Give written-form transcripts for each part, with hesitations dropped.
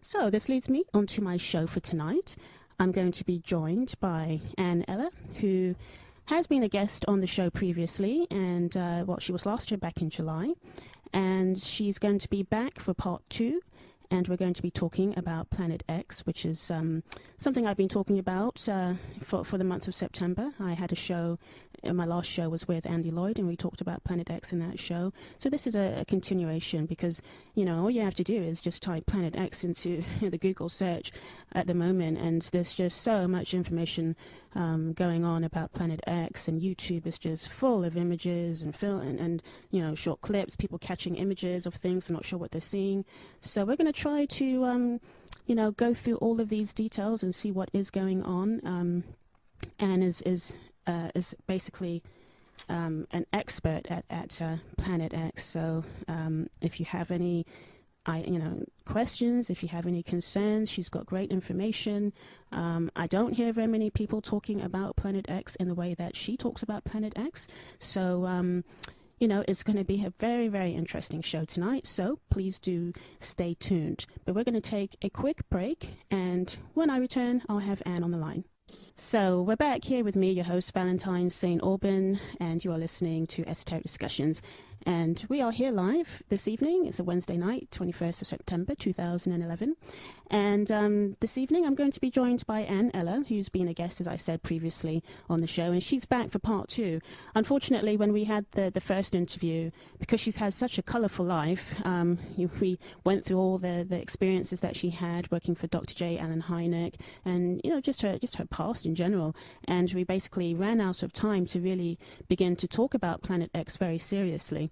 So this leads me onto my show for tonight. I'm going to be joined by Anne Eller, who has been a guest on the show previously, and she was last year back in July, and she's going to be back for part 2, and we're going to be talking about Planet X, which is something I've been talking about for the month of September. I had a show, my last show was with Andy Lloyd, and we talked about Planet X in that show. So this is a continuation because, you know, all you have to do is just type Planet X into the Google search at the moment, and there's just so much information going on about Planet X, and YouTube is just full of images and film and you know, short clips, people catching images of things, they're not sure what they're seeing. So we're going to try to you know, go through all of these details and see what is going on. Anne is basically an expert at Planet X. So if you have any questions, if you have any concerns, she's got great information. I don't hear very many people talking about Planet X in the way that she talks about Planet X. So you know, it's going to be a very, very interesting show tonight, so please do stay tuned. But we're going to take a quick break, and when I return, I'll have Anne on the line. So we're back here with me, your host, Valentine St. Aubin, and you are listening to Esoteric Discussions. And we are here live this evening. It's a Wednesday night, 21st of September, 2011. And this evening I'm going to be joined by Anne Eller, who's been a guest, as I said previously, on the show. And she's back for part 2. Unfortunately, when we had the first interview, because she's had such a colourful life, we went through all the experiences that she had working for Dr. J. Allen Hynek, and, you know, just her past in general. And we basically ran out of time to really begin to talk about Planet X very seriously.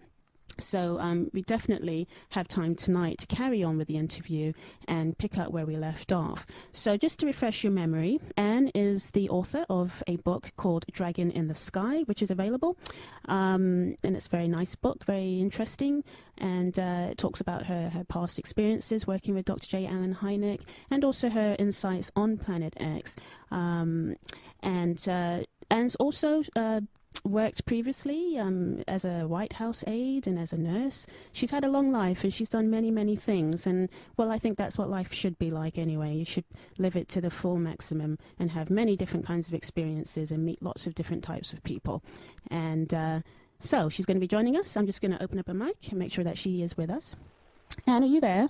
So we definitely have time tonight to carry on with the interview and pick up where we left off. So just to refresh your memory, Anne is the author of a book called Dragon in the Sky, which is available. And it's a very nice book, very interesting. And it talks about her past experiences working with Dr. J. Allen Hynek, and also her insights on Planet X. Anne's also worked previously as a White House aide and as a nurse. She's had a long life and she's done many, many things. And, well, I think that's what life should be like anyway. You should live it to the full maximum and have many different kinds of experiences and meet lots of different types of people. And so she's going to be joining us. I'm just going to open up a mic and make sure that she is with us. Anne, are you there?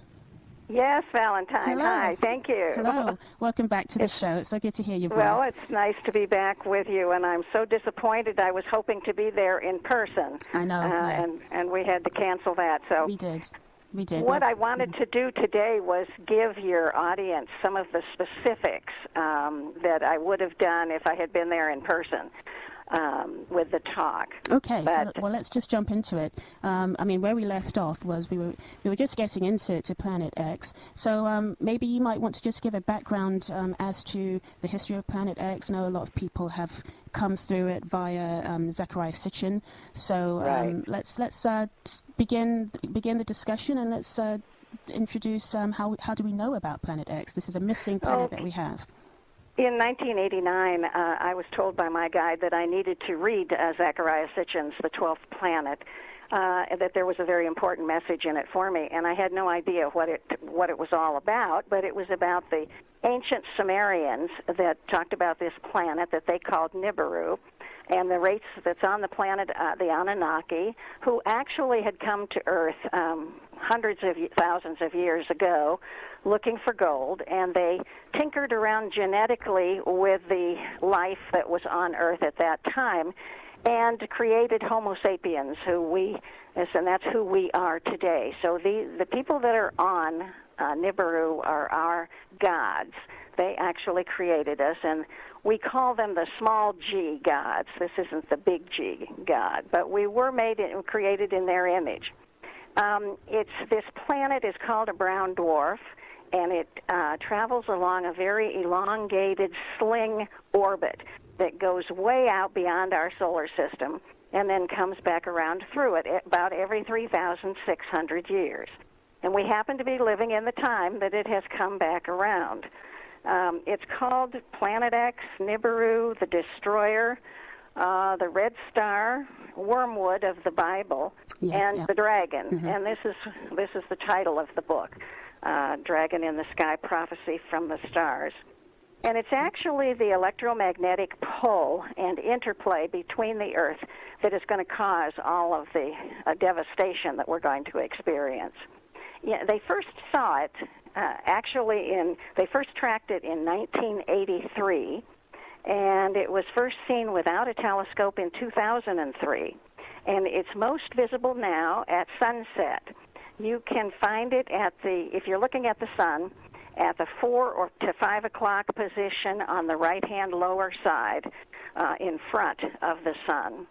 Yes, Valentine. Hello. Hi, thank you. Hello. Welcome back to the show. It's so good to hear your voice. Well, it's nice to be back with you, and I'm so disappointed. I was hoping to be there in person. I know. Yeah. And we had to cancel that. So We did. What I wanted to do today was give your audience some of the specifics that I would have done if I had been there in person. With the talk. Okay, well, let's just jump into it. I mean, where we left off was we were just getting into Planet X. So maybe you might want to just give a background as to the history of Planet X. I know a lot of people have come through it via Zecharia Sitchin. So right. let's begin the discussion, and let's introduce how do we know about Planet X? This is a missing planet that we have. In 1989, I was told by my guide that I needed to read Zecharia Sitchin's The 12th Planet, that there was a very important message in it for me, and I had no idea what it was all about, but it was about the ancient Sumerians that talked about this planet that they called Nibiru, and the race that's on the planet, the Anunnaki, who actually had come to Earth hundreds of thousands of years ago looking for gold, and they tinkered around genetically with the life that was on Earth at that time and created Homo sapiens, and that's who we are today. So the people that are on Nibiru are our gods. They actually created us, and we call them the small g gods. This isn't the big G God, but we were made and created in their image. This planet is called a brown dwarf, and it travels along a very elongated sling orbit that goes way out beyond our solar system and then comes back around through it about every 3,600 years. And we happen to be living in the time that it has come back around. It's called Planet X, Nibiru, the Destroyer, the Red Star, Wormwood of the Bible, yes, and yeah. the Dragon. Mm-hmm. And this is the title of the book. Dragon in the Sky Prophecy from the Stars. And it's actually the electromagnetic pull and interplay between the Earth that is going to cause all of the devastation that we're going to experience. Yeah, they first saw it, they first tracked it in 1983, and it was first seen without a telescope in 2003. And it's most visible now at sunset. You can find it if you're looking at the sun, at the 4 to 5 o'clock position on the right-hand lower side in front of the sun.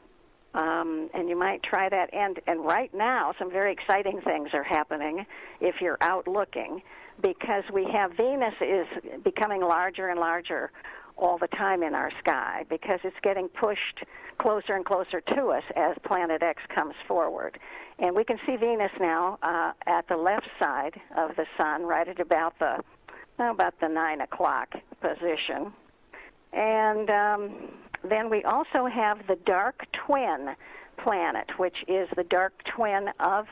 And you might try that. And right now, some very exciting things are happening if you're out looking, because we have Venus is becoming larger and larger all the time in our sky, because it's getting pushed closer and closer to us as Planet X comes forward. And we can see Venus now at the left side of the sun, right at about the 9 o'clock position. And then we also have the dark twin planet, which is the dark twin of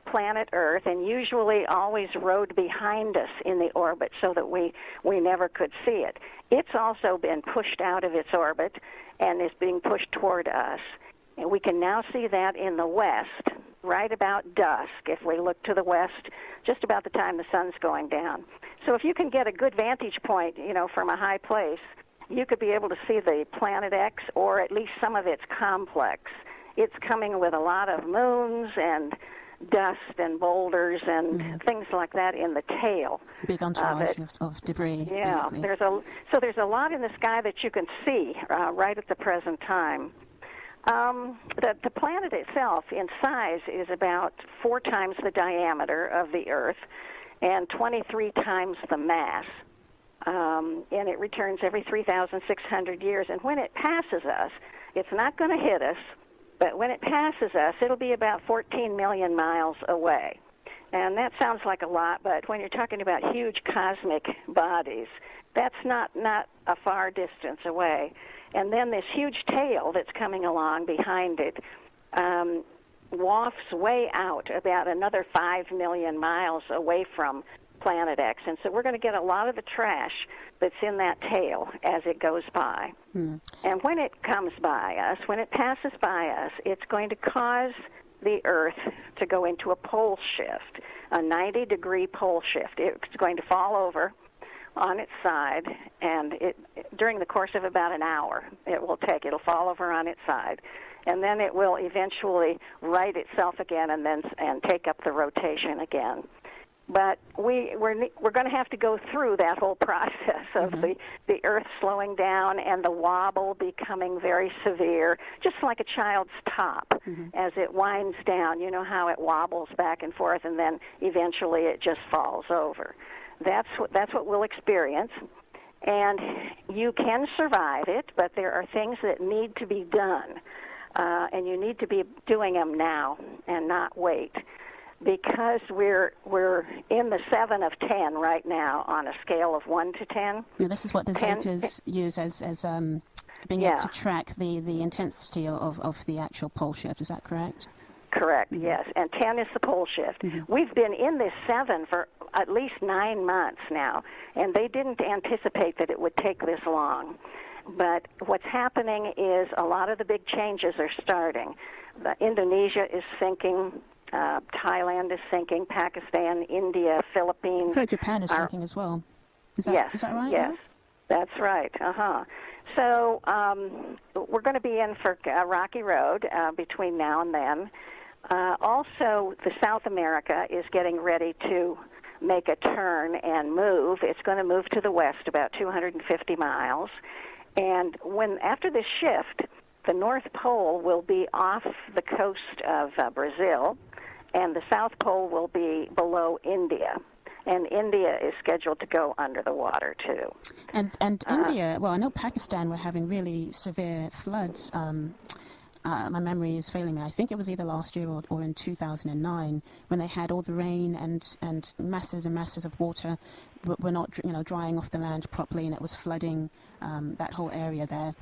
planet Earth, and usually always rode behind us in the orbit so that we never could see it. It's also been pushed out of its orbit and is being pushed toward us. And we can now see that in the west, right about dusk, if we look to the west, just about the time the sun's going down. So if you can get a good vantage point, from a high place, you could be able to see the Planet X, or at least some of its complex. It's coming with a lot of moons and dust and boulders and things like that in the tail. Big entourage of debris. Yeah, basically. there's a lot in the sky that you can see right at the present time. The planet itself in size is about 4 times the diameter of the Earth and 23 times the mass. And it returns every 3,600 years. And when it passes us, it's not going to hit us, but when it passes us, it'll be about 14 million miles away. And that sounds like a lot, but when you're talking about huge cosmic bodies, that's not a far distance away. And then this huge tail that's coming along behind it wafts way out about another 5 million miles away from Planet X. And so we're going to get a lot of the trash that's in that tail as it goes by. And when it comes by us, when it passes by us, it's going to cause the Earth to go into a pole shift, a 90-degree pole shift. It's going to fall over on its side, and during the course of about an hour, it'll fall over on its side, and then it will eventually right itself again and take up the rotation again. But we're going to have to go through that whole process of the Earth slowing down and the wobble becoming very severe, just like a child's top as it winds down. You know how it wobbles back and forth, and then eventually it just falls over. That's what we'll experience. And you can survive it, but there are things that need to be done, and you need to be doing them now and not wait. Because we're in the 7 of 10 right now on a scale of 1 to 10. Yeah, this is what the Zetas use as being able to track the intensity of the actual pole shift. Is that correct? Correct, yes. And 10 is the pole shift. We've been in this 7 for at least 9 months now, and they didn't anticipate that it would take this long. But what's happening is a lot of the big changes are starting. Indonesia is sinking. Thailand is sinking, Pakistan, India, Philippines. I heard Japan is sinking as well. Is that right? Yes, that's right. So we're going to be in for a rocky road between now and then. Also, the South America is getting ready to make a turn and move. It's going to move to the west about 250 miles. And after this shift, the North Pole will be off the coast of Brazil, and the South Pole will be below India. And India is scheduled to go under the water, too. And India, well, I know Pakistan were having really severe floods. My memory is failing me. I think it was either last year or in 2009 when they had all the rain and masses and masses of water were not drying off the land properly, and it was flooding that whole area there.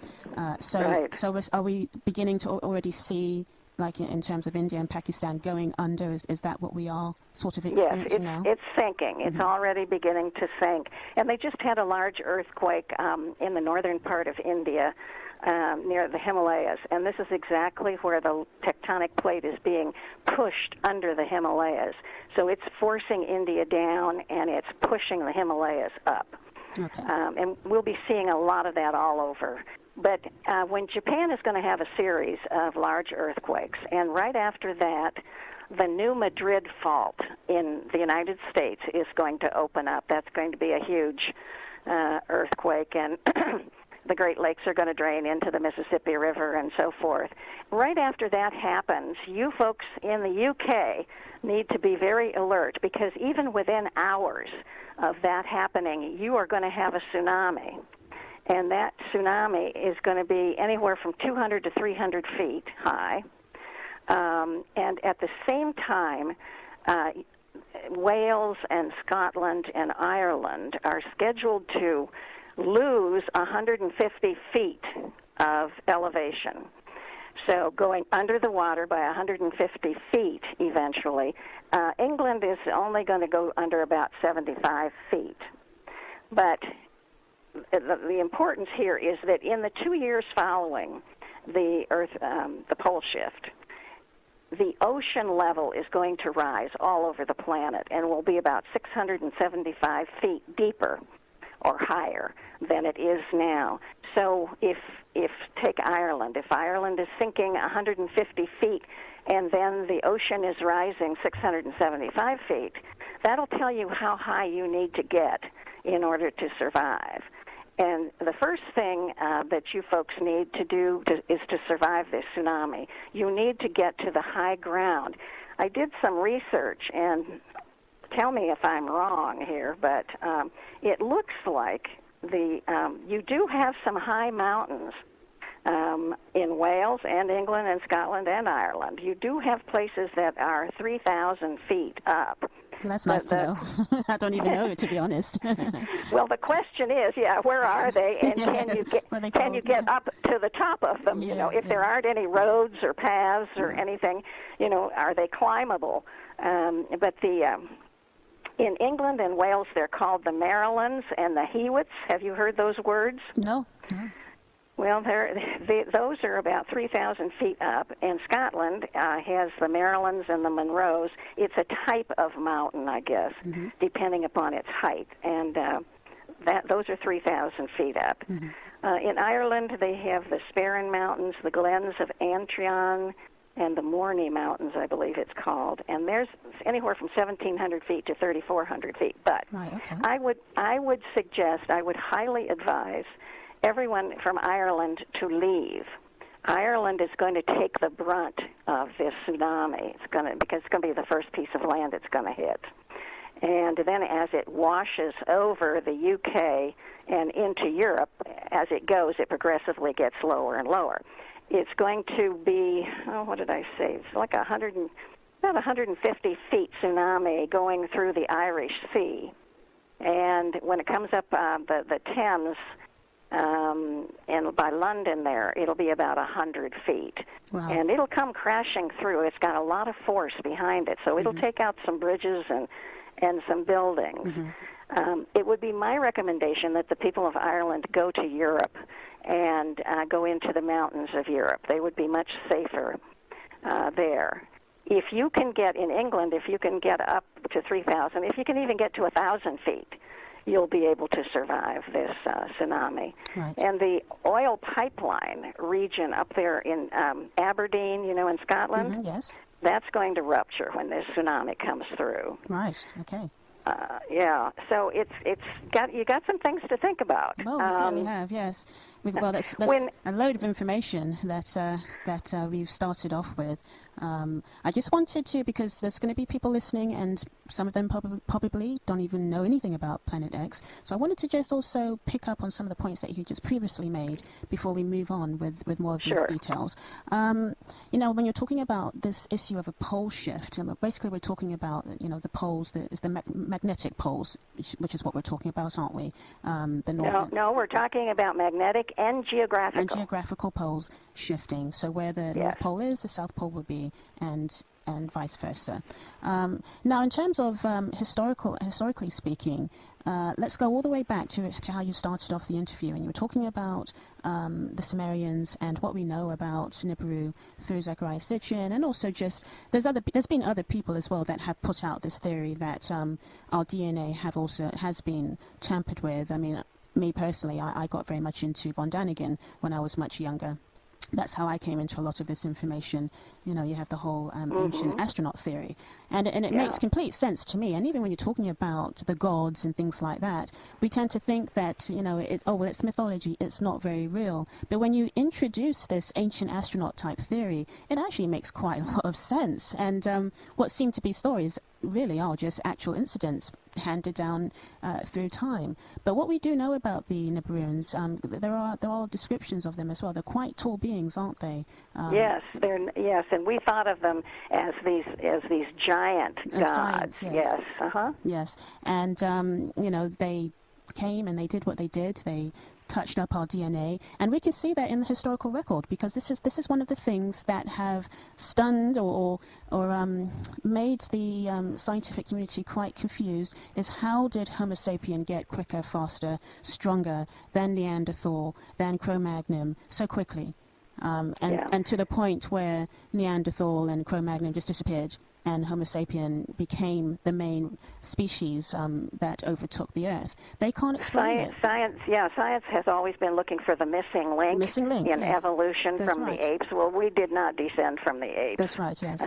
So are we beginning to already see like in terms of India and Pakistan going under? Is that what we are sort of experiencing now? Yes, it's sinking. It's already beginning to sink. And they just had a large earthquake in the northern part of India near the Himalayas. And this is exactly where the tectonic plate is being pushed under the Himalayas. So it's forcing India down, and it's pushing the Himalayas up. Okay. And we'll be seeing a lot of that all over. But when Japan is going to have a series of large earthquakes, and right after that, the New Madrid Fault in the United States is going to open up. That's going to be a huge earthquake, and the Great Lakes are going to drain into the Mississippi River and so forth. Right after that happens, you folks in the UK need to be very alert, because even within hours of that happening, you are going to have a tsunami. And that tsunami is going to be anywhere from 200 to 300 feet high. And at the same time, Wales and Scotland and Ireland are scheduled to lose 150 feet of elevation. So going under the water by 150 feet eventually. England is only going to go under about 75 feet. But the importance here is that in the 2 years following the pole shift, the ocean level is going to rise all over the planet and will be about 675 feet deeper or higher than it is now. So if take Ireland, if Ireland is sinking 150 feet and then the ocean is rising 675 feet, that'll tell you how high you need to get in order to survive. And the first thing that you folks need to do is to survive this tsunami. You need to get to the high ground. I did some research, and tell me if I'm wrong here, but it looks like you do have some high mountains in Wales and England and Scotland and Ireland. You do have places that are 3,000 feet up. That's nice to know. I don't even know it, to be honest. Well, the question is, where are they, and can you get up to the top of them? If there aren't any roads or paths or anything, are they climbable? But in England and Wales, they're called the Marilyns and the Hewitts. Have you heard those words? No. Well, those are about 3,000 feet up, and Scotland has the Marilyns and the Munros. It's a type of mountain, I guess, depending upon its height, and those are 3,000 feet up. In Ireland, they have the Sperrin Mountains, the Glens of Antrim, and the Morney Mountains, I believe it's called, and there's anywhere from 1,700 feet to 3,400 feet. But I would highly advise everyone from Ireland to leave. Ireland is going to take the brunt of this tsunami. Because it's going to be the first piece of land it's going to hit. And then as it washes over the UK and into Europe, as it goes, it progressively gets lower and lower. It's going to be, what did I say? It's like about 150 feet tsunami going through the Irish Sea. And when it comes up the Thames, and by London there, it'll be about 100 feet. Wow. And it'll come crashing through. It's got a lot of force behind it, so it'll take out some bridges and some buildings. It would be my recommendation that the people of Ireland go to Europe and go into the mountains of Europe. They would be much safer there. If you can get in England, if you can get up to 3,000, if you can even get to 1,000 feet, you'll be able to survive this tsunami. Right. And the oil pipeline region up there in Aberdeen, in Scotland, yes, that's going to rupture when this tsunami comes through. Right. Okay. So you got some things to think about. Well, we certainly have, yes. Well, that's a load of information that we've started off with. I just wanted to, because there's going to be people listening, and some of them probably don't even know anything about Planet X. So I wanted to just also pick up on some of the points that you just previously made before we move on with more of these details. When you're talking about this issue of a pole shift, basically we're talking about, the poles, the magnetic poles, which is what we're talking about, aren't we? The north. No, we're talking about magnetic and geographical. And geographical poles shifting. So where the North Pole is, the South Pole would be, and vice versa. Now, in terms of historically speaking, let's go all the way back to how you started off the interview, and you were talking about the Sumerians and what we know about Nibiru through Zecharia Sitchin, and also just there's been other people as well that have put out this theory that our DNA has been tampered with. I mean, me personally, I got very much into von Daniken when I was much younger. That's how I came into a lot of this information. You have the whole ancient astronaut theory. And it makes complete sense to me. And even when you're talking about the gods and things like that, we tend to think that, it's mythology, it's not very real. But when you introduce this ancient astronaut type theory, it actually makes quite a lot of sense. And what seem to be stories really are just actual incidents handed down through time. But what we do know about the Nibiruans, there are descriptions of them as well. They're quite tall beings, aren't they? Yes, and we thought of them as these giant gods. Giants, yes. Yes, Yes, and they came and they did what they did. They touched up our DNA, and we can see that in the historical record, because this is one of the things that have stunned or made the scientific community quite confused, is how did Homo sapien get quicker, faster, stronger than Neanderthal, than Cro-Magnon so quickly, and to the point where Neanderthal and Cro-Magnon just disappeared, and Homo sapien became the main species that overtook the Earth. They can't explain it. Science has always been looking for the missing link, in evolution from the apes. Well, we did not descend from the apes. That's right, yes.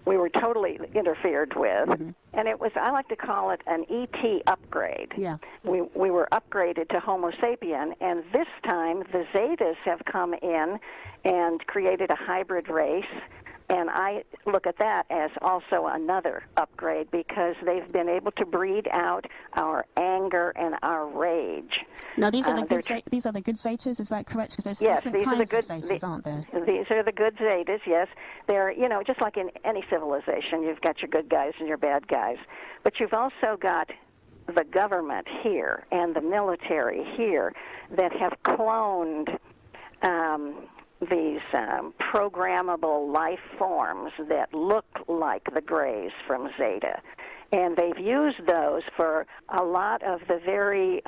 We were totally interfered with, and it was, I like to call it an ET upgrade. Yeah. We were upgraded to Homo sapien, and this time the Zetas have come in and created a hybrid race. And I look at that as also another upgrade, because they've been able to breed out our anger and our rage. Now, these are the good Zetas, is that correct? Because there's different kinds of Zetas, aren't there? These are the good Zetas, yes. They're, just like in any civilization, you've got your good guys and your bad guys. But you've also got the government here and the military here that have cloned these programmable life forms that look like the Greys from Zeta. And they've used those for a lot of the very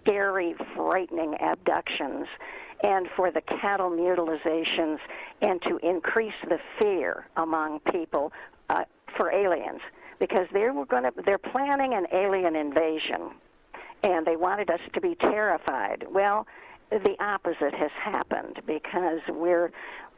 scary, frightening abductions, and for the cattle mutilations, and to increase the fear among people for aliens, because they're planning an alien invasion, and they wanted us to be terrified. Well, the opposite has happened, because we're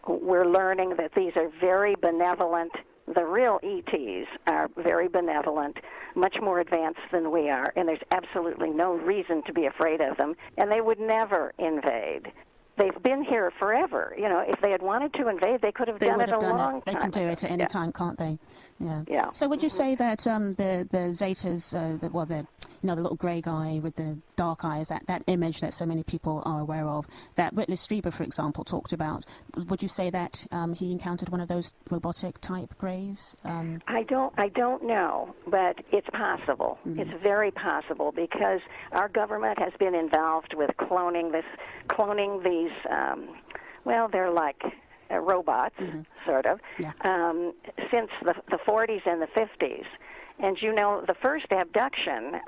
learning that these are very benevolent. The real ETs are very benevolent, much more advanced than we are, and there's absolutely no reason to be afraid of them, and they would never invade. They've been here forever. If they had wanted to invade, they could have done it a long time. They can do it at any time, can't they? Yeah. So would you say that the Zetas, the little grey guy with the dark eyes, that image that so many people are aware of, that Whitley Strieber, for example, talked about, would you say that he encountered one of those robotic type greys? I don't know, but it's possible. Mm-hmm. It's very possible, because our government has been involved with cloning these. They're like robots, sort of, since the 40s and the 50s. And the first abduction,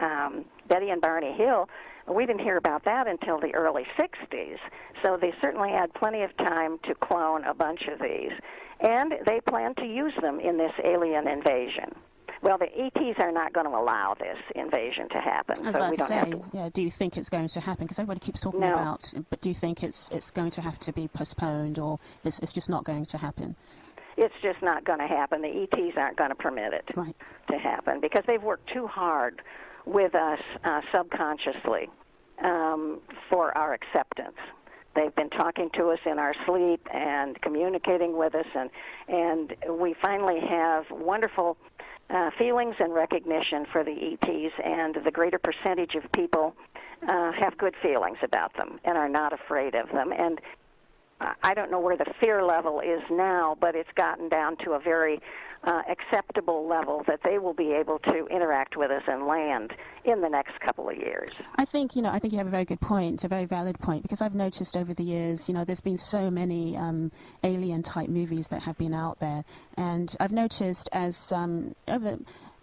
Betty and Barney Hill, we didn't hear about that until the early 60s. So they certainly had plenty of time to clone a bunch of these. And they plan to use them in this alien invasion. Well, the ETs are not going to allow this invasion to happen. I was about to say, do you think it's going to happen? Because everybody keeps talking about, but do you think it's going to have to be postponed, or it's just not going to happen? It's just not going to happen. The ETs aren't going to permit it to happen, because they've worked too hard with us subconsciously for our acceptance. They've been talking to us in our sleep and communicating with us, and we finally have wonderful feelings and recognition for the ETs, and the greater percentage of people have good feelings about them and are not afraid of them. And I don't know where the fear level is now, but it's gotten down to a very acceptable level that they will be able to interact with us and land in the next couple of years. I think you have a very good point, a very valid point, because I've noticed over the years, there's been so many alien-type movies that have been out there, and I've noticed as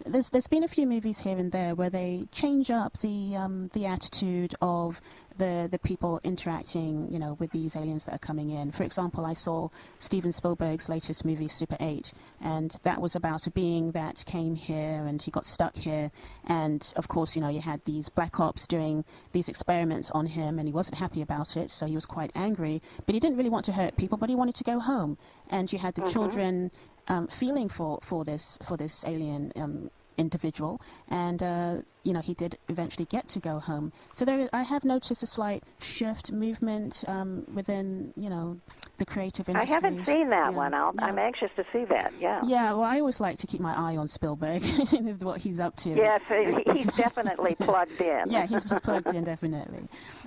there's been a few movies here and there where they change up the attitude of the people interacting, with these aliens that are coming in. For example, I saw Steven Spielberg's latest movie, Super 8, and that was about a being that came here and he got stuck here. And of course, you had these black ops doing these experiments on him, and he wasn't happy about it, so he was quite angry. But he didn't really want to hurt people, but he wanted to go home. And you had the children feeling for this alien individual, and he did eventually get to go home. So I have noticed a slight shift movement within the creative industry. I haven't seen that one. I'm anxious to see that. Yeah, well, I always like to keep my eye on Spielberg and what he's up to. Yes, he's definitely plugged in. Yeah, he's plugged in, definitely.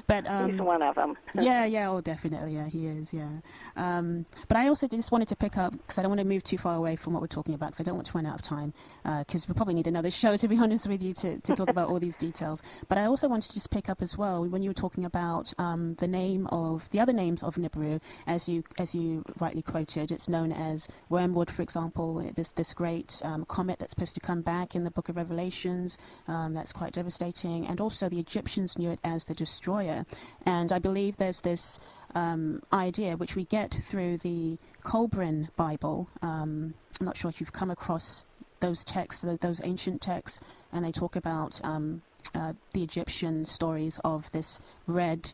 But he's one of them. Definitely, yeah, he is, yeah. But I also just wanted to pick up, because I don't want to move too far away from what we're talking about, because I don't want to run out of time, because we probably need another show, to be honest with you, to talk about all these details. But I also wanted to just pick up as well, when you were talking about the other names of Nibiru, as you rightly quoted, it's known as Wormwood, for example, this great comet that's supposed to come back in the Book of Revelations, that's quite devastating, and also the Egyptians knew it as the Destroyer. And I believe there's this idea which we get through the Colburn Bible. I'm not sure if you've come across those texts, those ancient texts, and they talk about the Egyptian stories of this red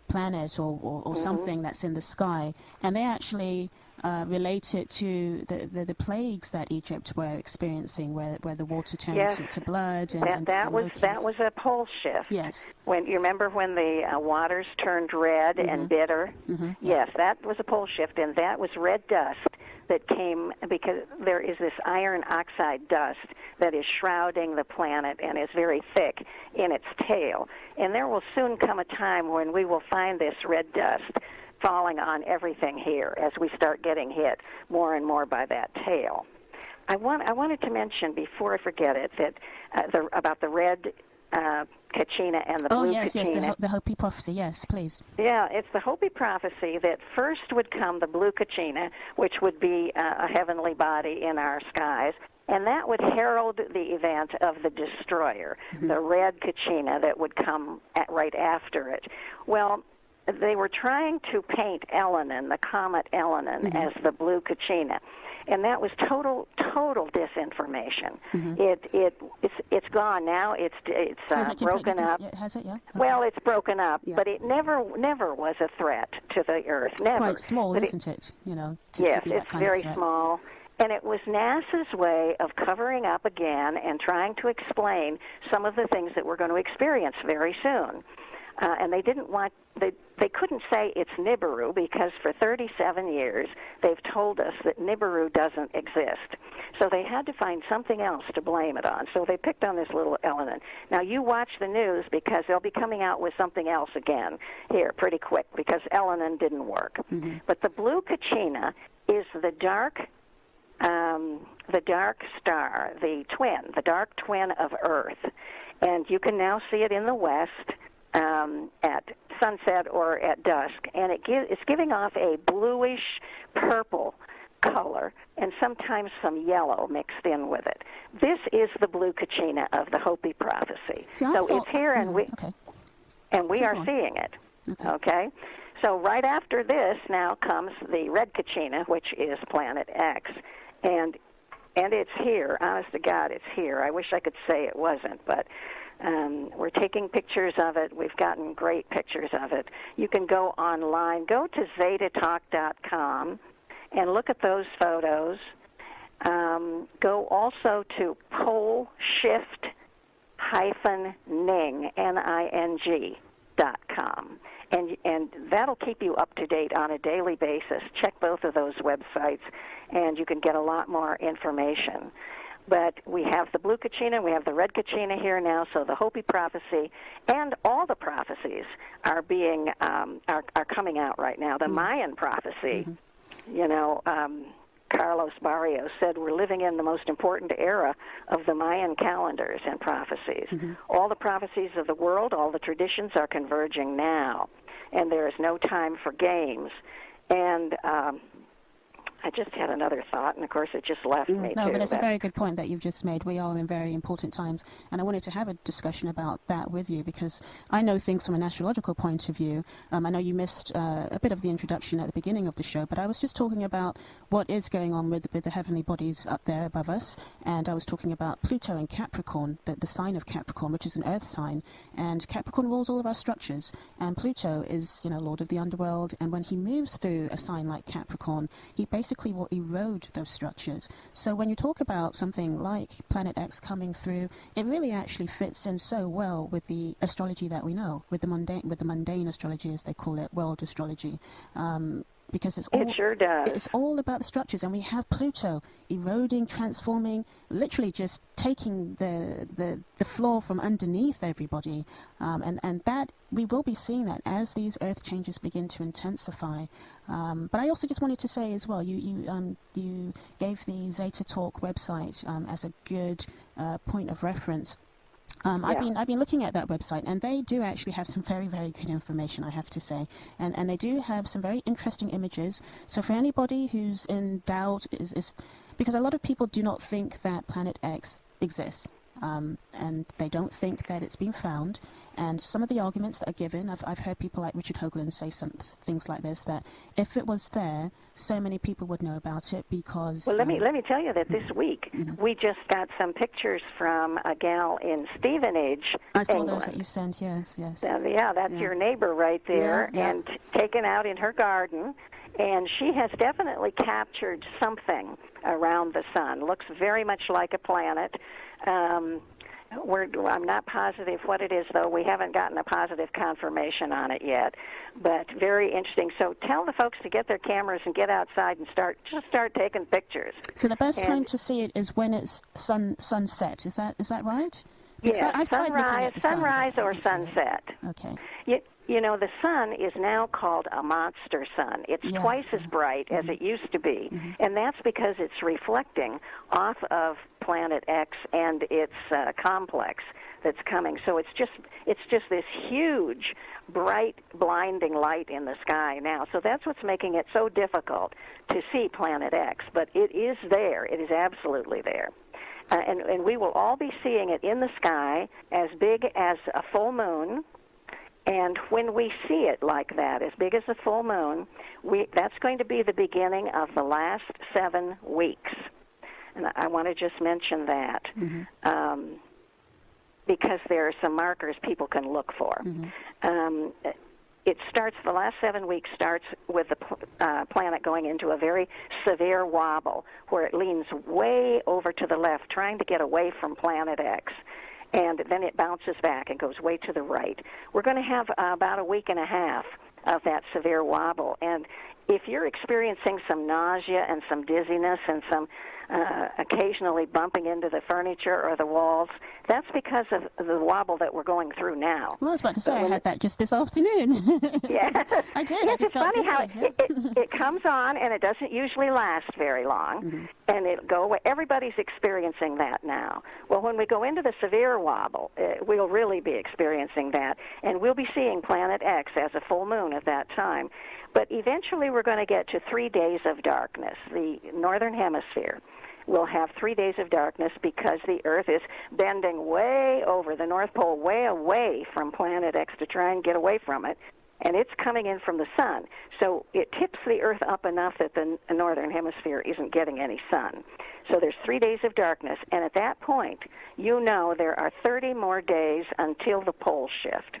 planet or something that's in the sky, and they actually relate it to the plagues that Egypt were experiencing, where the water turned to blood. And that was a pole shift. Yes. When you remember when the waters turned red and bitter. Yes, that was a pole shift, and that was red dust that came because there is this iron oxide dust that is shrouding the planet and is very thick in its tail. And there will soon come a time when we will find this red dust falling on everything here as we start getting hit more and more by that tail. I wanted to mention, before I forget it, that about the red Kachina and the blue Kachina. Yes, the Hopi prophecy, yes, please. Yeah, it's the Hopi prophecy that first would come the blue Kachina, which would be a heavenly body in our skies, and that would herald the event of the Destroyer, the red Kachina that would come right after it. Well, they were trying to paint Elenin, the comet Elenin, as the blue Kachina. And that was total disinformation. It's gone now. It's broken up. Has it? Yeah. Well, it's broken up, but it never was a threat to the Earth. Never. It's quite small, isn't it? Yes, it's very small. And it was NASA's way of covering up again and trying to explain some of the things that we're going to experience very soon. And they didn't want, they couldn't say it's Nibiru, because for 37 years they've told us that Nibiru doesn't exist. So they had to find something else to blame it on. So they picked on this little Elenin. Now you watch the news, because they'll be coming out with something else again here pretty quick, because Elenin didn't work. But the blue Kachina is the dark star, the dark twin of Earth. And you can now see it in the west at sunset or at dusk, and it's giving off a bluish purple color and sometimes some yellow mixed in with it. This is the blue Kachina of the Hopi prophecy. It's here, and we are seeing it. Okay? So right after this now comes the red Kachina, which is Planet X, and it's here. Honest to God, it's here. I wish I could say it wasn't, but we're taking pictures of it. We've gotten great pictures of it. You can go online. Go to zetatalk.com and look at those photos. Go also to poleshift-ning, Ning.com. And that'll keep you up to date on a daily basis. Check both of those websites, and you can get a lot more information. But we have the blue Kachina, we have the red Kachina here now, so the Hopi prophecy and all the prophecies are being are coming out right now. The Mayan prophecy, you know, Carlos Barrios said we're living in the most important era of the Mayan calendars and prophecies. All the prophecies of the world, all the traditions are converging now, and there is no time for games. And I just had another thought, and of course it just left me No, too. but it's a very good point that you've just made. We are in very important times, and I wanted to have a discussion about that with you because I know things from an astrological point of view. I know you missed a bit of the introduction at the beginning of the show, but I was just talking about what is going on with the heavenly bodies up there above us, and I was talking about Pluto in Capricorn, the sign of Capricorn, which is an earth sign, and Capricorn rules all of our structures, and Pluto is, you know, lord of the underworld, and when he moves through a sign like Capricorn, he basically will erode those structures. So when you talk about something like Planet X coming through, it really actually fits in so well with the astrology that we know, with the mundane astrology, as they call it, world astrology. Because it sure does. It's all about the structures, and we have Pluto eroding, transforming, literally just taking the floor from underneath everybody, and that we will be seeing that as these Earth changes begin to intensify. But I also just wanted to say as well, you gave the Zeta Talk website as a good point of reference. I've been looking at that website, and they do actually have some very, very good information, I have to say, and they do have some very interesting images. So for anybody who's in doubt, is because a lot of people do not think that Planet X exists. And they don't think that it's been found. And some of the arguments that are given, I've heard people like Richard Hoagland say some things like this, that if it was there, so many people would know about it because... Well, let me tell you that this week we just got some pictures from a gal in Stevenage, I saw England. those that you sent, yes. That's your neighbor right there, and taken out in her garden. And she has definitely captured something around the sun. Looks very much like a planet. I'm not positive what it is, though. We haven't gotten a positive confirmation on it yet, but very interesting. So tell the folks to get their cameras and get outside and start taking pictures. So the best time to see it is when it's sunset. Is that right? Yeah, I've tried looking at the sunrise sun, or sunset. Okay. You know, the sun is now called a monster sun. It's twice as bright as it used to be, and that's because it's reflecting off of Planet X and its complex that's coming. So it's just this huge, bright, blinding light in the sky now. So that's what's making it so difficult to see Planet X. But it is there. It is absolutely there. And we will all be seeing it in the sky as big as a full moon. And when we see it like that, as big as a full moon, that's going to be the beginning of the last 7 weeks. And I want to just mention that because there are some markers people can look for. It starts, the last 7 weeks starts with the planet going into a very severe wobble where it leans way over to the left, trying to get away from Planet X. And then it bounces back and goes way to the right. We're going to have about a week and a half of that severe wobble. And if you're experiencing some nausea and some dizziness and some occasionally bumping into the furniture or the walls, that's because of the wobble that we're going through now. Well, I was about to say I had that just this afternoon. Yeah. I did. Yeah, I just it's funny how it it comes on and it doesn't usually last very long, and it'll go away. Everybody's experiencing that now. Well, when we go into the severe wobble, we'll really be experiencing that, and we'll be seeing Planet X as a full moon at that time. But eventually we're going to get to 3 days of darkness. The northern hemisphere will have 3 days of darkness because the Earth is bending way over the North Pole, way away from Planet X to try and get away from it, and it's coming in from the sun. So it tips the Earth up enough that the northern hemisphere isn't getting any sun. So there's 3 days of darkness, and at that point, you know there are 30 more days until the pole shift.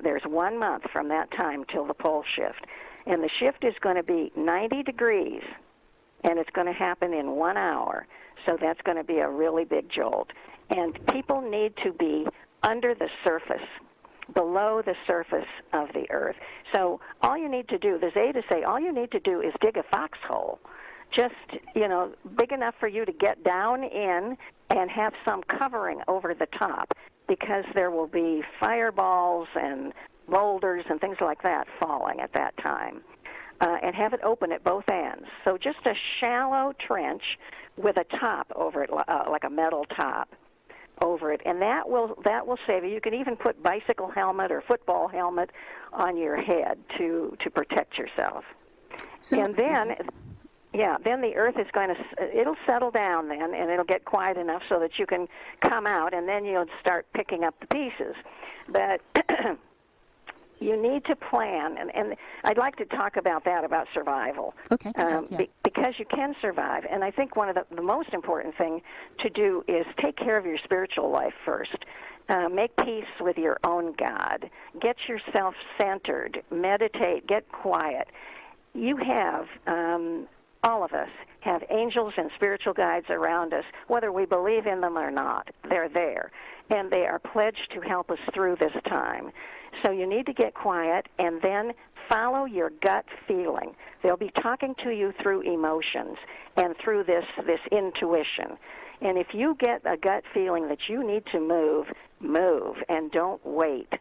There's 1 month from that time till the pole shift. And the shift is going to be 90 degrees, and it's going to happen in 1 hour. So that's going to be a really big jolt. And people need to be under the surface, below the surface of the Earth. So all you need to do, the Zetas say, all you need to do is dig a foxhole. just, big enough for you to get down in and have some covering over the top, because there will be fireballs and boulders and things like that falling at that time. And have it open at both ends. So just a shallow trench with a top over it, like a metal top over it, and that will save you. You can even put bicycle helmet or football helmet on your head to protect yourself. So, and then, then the Earth is it'll settle down then, and it'll get quiet enough so that you can come out, and then you'll start picking up the pieces. But you need to plan, and I'd like to talk about that, about survival. Okay. Because you can survive. And I think one of the most important thing to do is take care of your spiritual life first. Make peace with your own God. Get yourself centered. Meditate. Get quiet. You have, all of us, have angels and spiritual guides around us, whether we believe in them or not. They're there. And they are pledged to help us through this time. So you need to get quiet and then follow your gut feeling. They'll be talking to you through emotions and through this intuition. And if you get a gut feeling that you need to move and don't wait.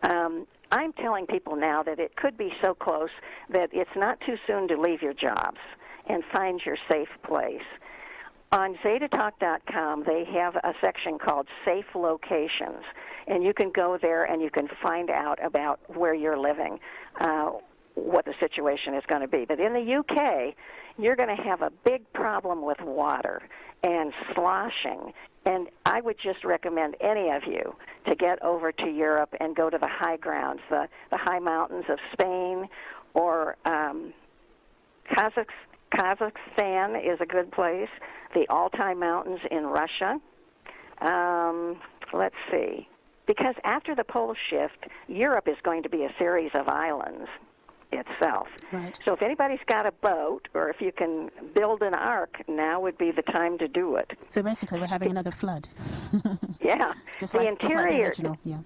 I'm telling people now that it could be so close that it's not too soon to leave your jobs and find your safe place. On ZetaTalk.com, they have a section called Safe Locations, and you can go there and you can find out about where you're living, what the situation is going to be. But in the UK, you're going to have a big problem with water and sloshing, and I would just recommend any of you to get over to Europe and go to the high grounds, the high mountains of Spain, or Kazakhstan is a good place. The Altai Mountains in Russia. Let's see. Because after the pole shift, Europe is going to be a series of islands itself. Right. So if anybody's got a boat, or if you can build an ark, now would be the time to do it. So basically we're having another flood. Yeah. Just like the original, yeah.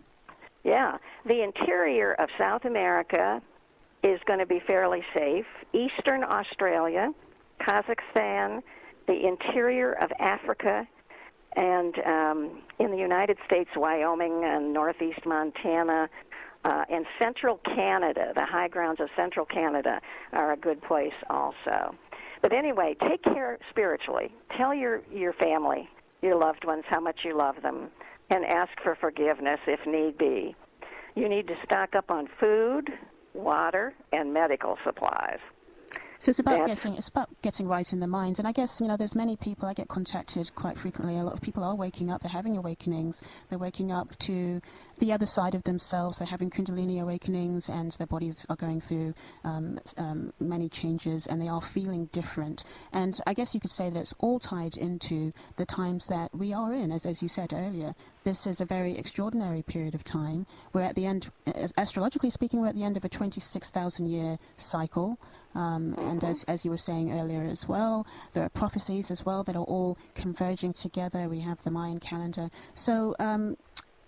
Yeah. The interior of South America is going to be fairly safe. Eastern Australia, Kazakhstan, the interior of Africa, and in the United States, Wyoming and northeast Montana, and central Canada, the high grounds of central Canada are a good place also. But anyway, take care spiritually. Tell your family, your loved ones, how much you love them, and ask for forgiveness if need be. You need to stock up on food, water, and medical supplies. So it's about getting right in the mind. And I guess, there's many people, I get contacted quite frequently. A lot of people are waking up, they're having awakenings. They're waking up to the other side of themselves. They're having Kundalini awakenings, and their bodies are going through many changes, and they are feeling different. And I guess you could say that it's all tied into the times that we are in. As you said earlier, this is a very extraordinary period of time. We're at the end, astrologically speaking, we're at the end of a 26,000-year cycle. And as you were saying earlier as well, there are prophecies as well that are all converging together. We have the Mayan calendar. So,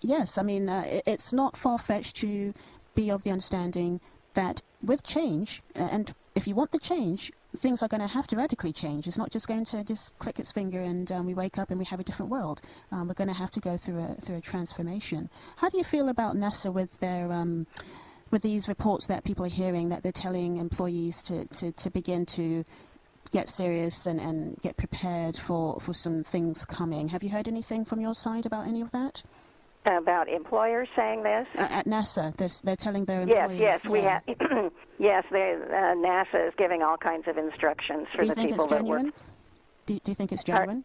yes, I mean, it's not far-fetched to be of the understanding that with change, and if you want the change, things are going to have to radically change. It's not just going to just click its finger and we wake up and we have a different world. We're going to have to go through a transformation. How do you feel about NASA with their with these reports that people are hearing, that they're telling employees to begin to get serious and get prepared for some things coming? Have you heard anything from your side about any of that? About employers saying this? At NASA, they're telling their employees. Yes, we have. Yes, NASA is giving all kinds of instructions for the people that work. Do you think it's genuine?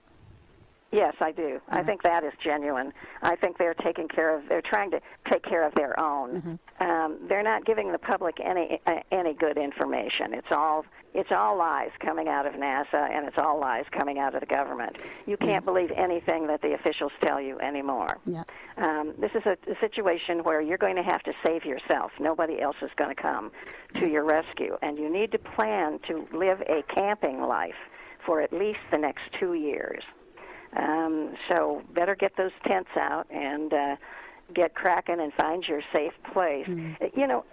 Yes, I do. I think that is genuine. I think they're trying to take care of their own. Mm-hmm. They're not giving the public any good information. It's all lies coming out of NASA, and it's all lies coming out of the government. You can't believe anything that the officials tell you anymore. Yeah. This is a situation where you're going to have to save yourself. Nobody else is going to come to your rescue, and you need to plan to live a camping life for at least the next 2 years. So better get those tents out and get cracking and find your safe place. You know,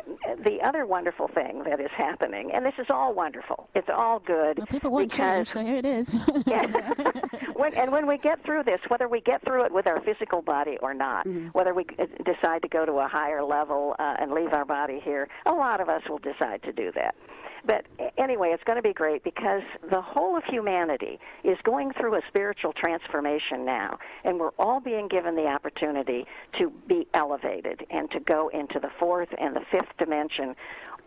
the other wonderful thing that is happening, and this is all wonderful, it's all good. Well, people want change, so here it is. When we get through this, whether we get through it with our physical body or not, whether we decide to go to a higher level and leave our body here, a lot of us will decide to do that. But anyway, it's going to be great because the whole of humanity is going through a spiritual transformation now, and we're all being given the opportunity to be elevated and to go into the fourth and the fifth dimension,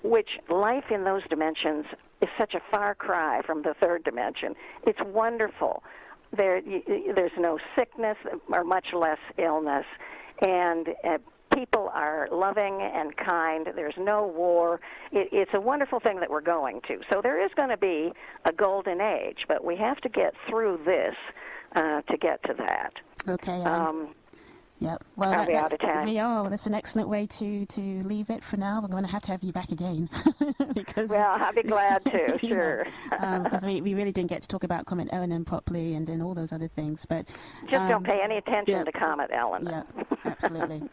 which life in those dimensions is such a far cry from the third dimension. It's wonderful. There's no sickness or much less illness, and people are loving and kind. There's no war. It's a wonderful thing that we're going to. So there is going to be a golden age, but we have to get through this to get to that. Okay. Yeah. Well, are we out of time? We are. That's an excellent way to leave it for now. We're going to have you back again. Well, I'll be glad to, sure. Because we really didn't get to talk about Comet Elenin properly and all those other things. But just don't pay any attention to Comet Elenin. Yeah, absolutely.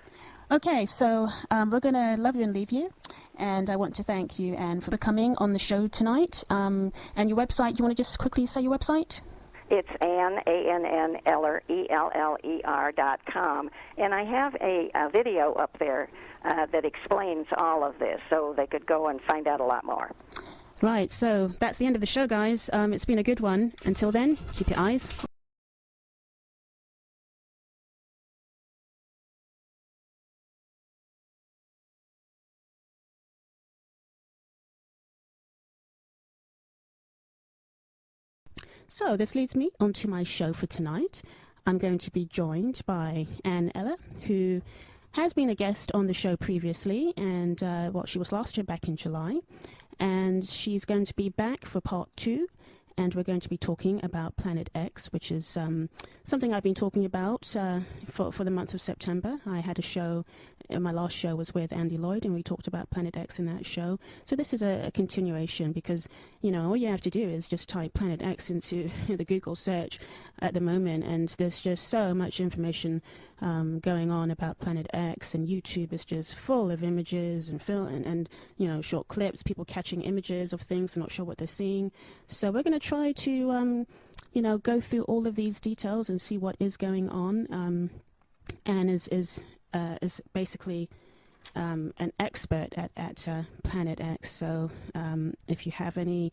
Okay, so we're going to love you and leave you. And I want to thank you, Anne, for coming on the show tonight. And your website, you want to just quickly say your website? It's Ann, A-N-N, Eller, E-L-L-E-R.com. And I have a video up there that explains all of this, so they could go and find out a lot more. Right, so that's the end of the show, guys. It's been a good one. Until then, keep your eyes. So this leads me onto my show for tonight. I'm going to be joined by Anne Eller, who has been a guest on the show previously, and she was last year back in July. And she's going to be back for part 2, and we're going to be talking about Planet X, which is something I've been talking about for the month of September. I had a show, my last show was with Andy Lloyd, and we talked about Planet X in that show. So this is a continuation because, you know, all you have to do is just type Planet X into the Google search at the moment, and there's just so much information going on about Planet X, and YouTube is just full of images and film and you know, short clips, people catching images of things and not sure what they're seeing. So we're going to try to you know, go through all of these details and see what is going on. Anne is basically an expert at Planet X. So if you have any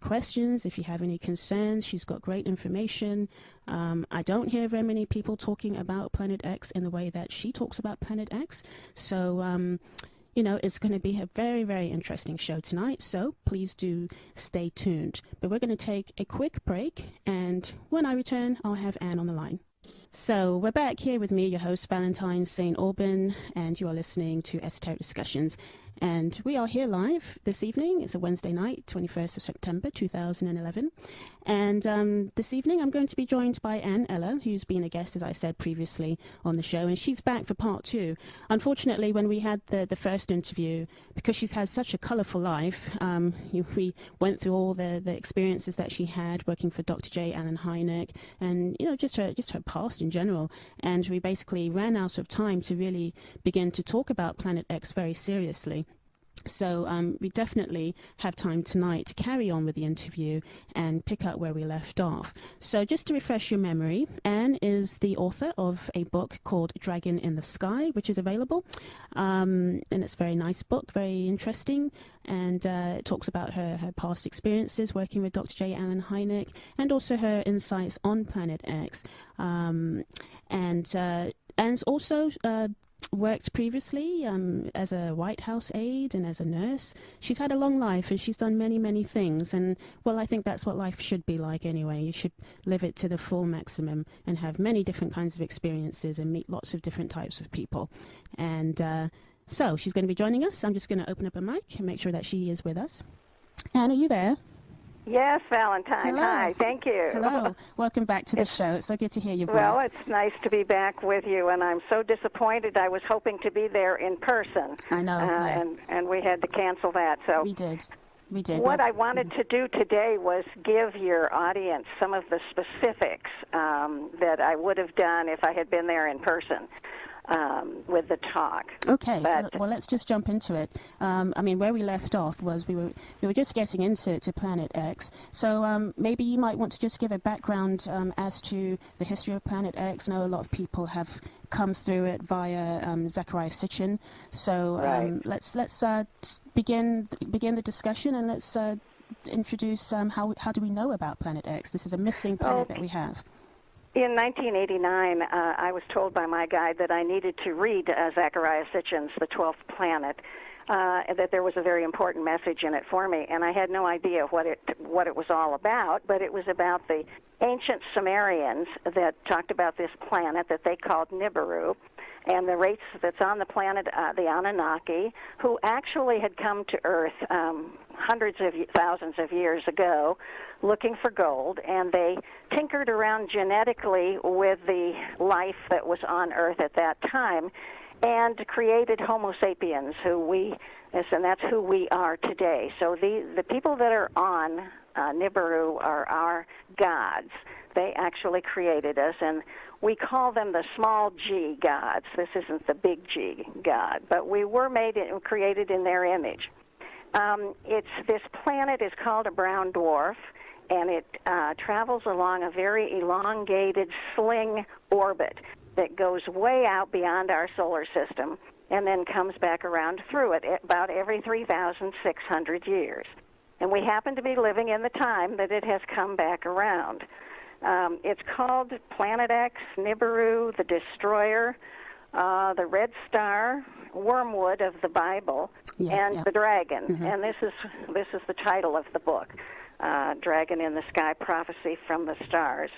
questions, if you have any concerns, she's got great information. I don't hear very many people talking about Planet X in the way that she talks about Planet X. So you know, it's going to be a very, very interesting show tonight, so please do stay tuned. But we're going to take a quick break, and when I return, I'll have Anne on the line. So we're back here with me, your host, Valentine St. Aubin, and you are listening to Esoteric Discussions. And we are here live this evening. It's a Wednesday night, 21st of September, 2011. And this evening I'm going to be joined by Anne Eller, who's been a guest, as I said previously, on the show. And she's back for part 2. Unfortunately, when we had the first interview, because she's had such a colourful life, we went through all the experiences that she had working for Dr. J. Allen Hynek and, you know, just her past in general. And we basically ran out of time to really begin to talk about Planet X very seriously. So we definitely have time tonight to carry on with the interview and pick up where we left off. So just to refresh your memory, Anne is the author of a book called Dragon in the Sky, which is available. And it's a very nice book, very interesting. And it talks about her past experiences working with Dr. J. Allen Hynek and also her insights on Planet X. And Anne's also worked previously as a White House aide and as a nurse. She's had a long life and she's done many, many things. And, well, I think that's what life should be like anyway. You should live it to the full maximum and have many different kinds of experiences and meet lots of different types of people. And so she's going to be joining us. I'm just going to open up a mic and make sure that she is with us. Anne, are you there? Yes, Valentine. Hello. Hi, thank you. Hello. Welcome back to the show. It's so good to hear your voice. Well, it's nice to be back with you, and I'm so disappointed. I was hoping to be there in person. I know. And we had to cancel that. So We did. What I wanted to do today was give your audience some of the specifics that I would have done if I had been there in person. with the talk. Okay, But, well, let's just jump into it. I mean, where we left off was we were just getting into Planet X. So maybe you might want to just give a background as to the history of Planet X. I know a lot of people have come through it via a.k.a. Sitchin. So Right. let's begin the discussion, and let's introduce how do we know about Planet X? This is a missing planet that we have. In 1989, I was told by my guide that I needed to read a.k.a. Sitchin's The 12th Planet, that there was a very important message in it for me, and I had no idea what it was all about, but it was about the ancient Sumerians that talked about this planet that they called Nibiru, and the race that's on the planet, the Anunnaki, who actually had come to Earth hundreds of thousands of years ago looking for gold, and they tinkered around genetically with the life that was on Earth at that time and created Homo sapiens, and that's who we are today. So the people that are on Nibiru are our gods. They actually created us, and we call them the small g gods. This isn't the big G God, but we were created in their image. This planet is called a brown dwarf, and it travels along a very elongated sling orbit that goes way out beyond our solar system and then comes back around through it about every 3,600 years. And we happen to be living in the time that it has come back around. It's called Planet X, Nibiru, the Destroyer, the Red Star, Wormwood of the Bible, and the Dragon. Mm-hmm. And this is the title of the book, Dragon in the Sky, Prophecy from the Stars.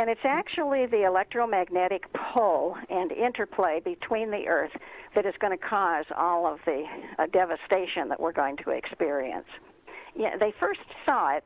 And it's actually the electromagnetic pull and interplay between the Earth that is going to cause all of the devastation that we're going to experience. Yeah, they first saw it